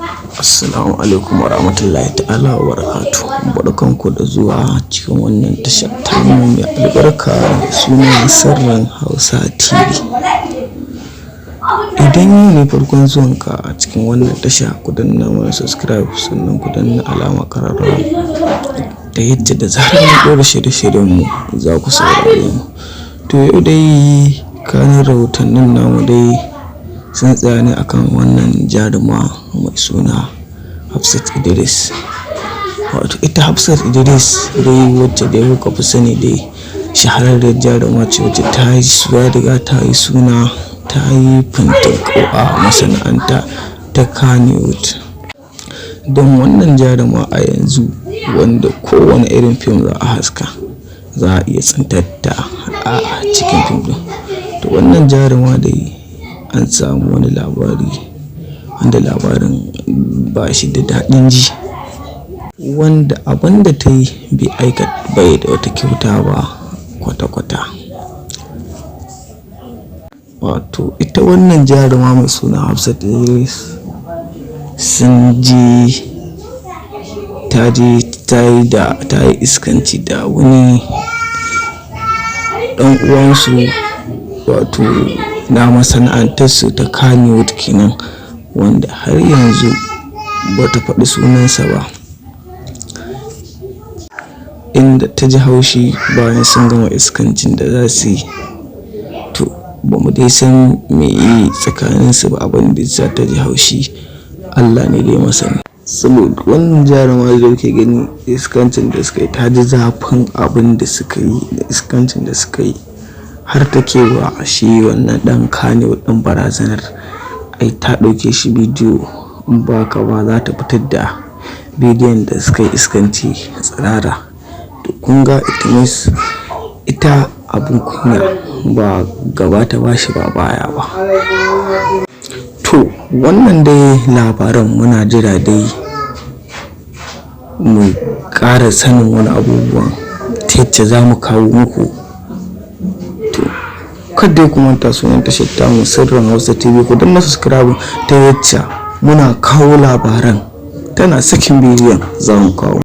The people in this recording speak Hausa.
Assalamu alaikum warahmatullahi ta'ala wa barakatuh. Barkanku da zuwa cikin wannan tashar tamu mai albarka sunan sirrin Hausa TV. Idan yau ne farkon zuwanka a cikin wannan tasha, ku danna mana subscribe sannan ku danna alamar kararrawa ta yadda da zarar mun ɗora shirye-shiryen mu za ku saurare mu. To yau dai kanin rahotannin namu dai sun tsaya ne akan wannan jaruma mai suna Hafsat Idris. Wato ita Hafsat Idris dai wacce dai kuka fi sani dai shahararriyar jaruma ce wacce ta yi ta yi suna, ta yi fintinkau a masana'anta ta kannywood. Don wannan jaruma a yanzu wanda kowane irin fim za a haska za a iya tsintar ta a cikin fim din. To wannan jaruma dai an samu wani labari wanda labarin ba shi da daɗin ji, wanda abinda ta yi bai da wata kyauta ba kwata-kwata. Wato ita wannan jaruma mai suna Hafsat Idris sun je ta yi iskanci da wani ɗan uwansu, wato na masana'antarsu ta kannywood kenan, wanda har yanzu bata faɗi sunansa ba, inda ta ji haushi bayan sun gama iskancin da za su yi. To ba mu dai san me yi tsakaninsu ba, abin da za ta ji haushi Allah ne dai masani. Saboda wannan jaruma da ke gani iskancin da suka yi, ta ji zafin abin da suka yi da iskancin da suka yi, har take wa shi wannan dan kannywood din barazanar ai ta ɗauke shi bidiyo, in ba ka ba za ta fitar da bidiyon da suka yi iskanci tsirara. To kun ga ita abin kunya ba gaba ta bashi ba baya ba. To wannan dai labaran muna jira dai mu ƙara sanin wani abubuwan ta yacce za mu kawo muku. To kada ku manta sunan tashar tamu sirrin Hausa TV, ku danna subscribe ta yacce muna kawo labaran tana sakin bidiyon za mu kawo.